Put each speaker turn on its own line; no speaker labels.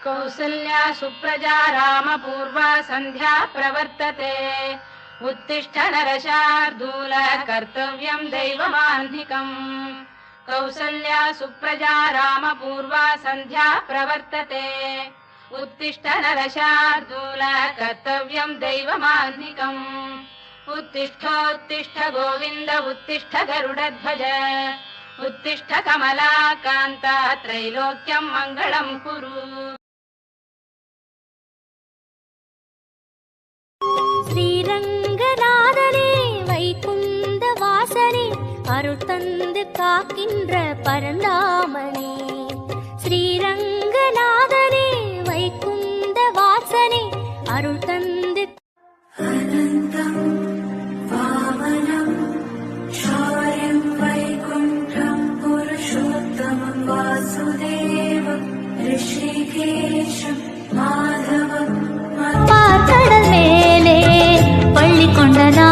कौसल्या सुप्रजा रामपूर्वा सन्ध्या प्रवर्तते उत्तिष्ठ नरशार्दूल कर्तव्यं दैवमाह्निकम् कौसल्या सुप्रजा रामपूर्वा सन्ध्या प्रवर्तते उत्तिष्ठ नरशार्दूल कर्तव्यं दैवमाह्निकम् उत्तिष्ठोत्तिष्ठ गोविन्द उत्तिष्ठ गरुडध्वज उत्तिष्ठ कमलाकान्ता त्रैलोक्यं मङ्गलं कुरु।
ஸ்ரீரங்கநாதனே வைகுந்த வாசனே அருள் தந்து காக்கின்ற பரந்தாமனே ஸ்ரீரங்கநாதனே வைகுந்த வாசனே அருள் தந்து
அனந்தம் வாமனம் ஷாயம் வைகுண்டம் புருஷோத்தமம் வாசுதேவம் ரிஷிகேஷம் மாதவம்
பார்க்கடல் மேலே பள்ளி கொண்டனா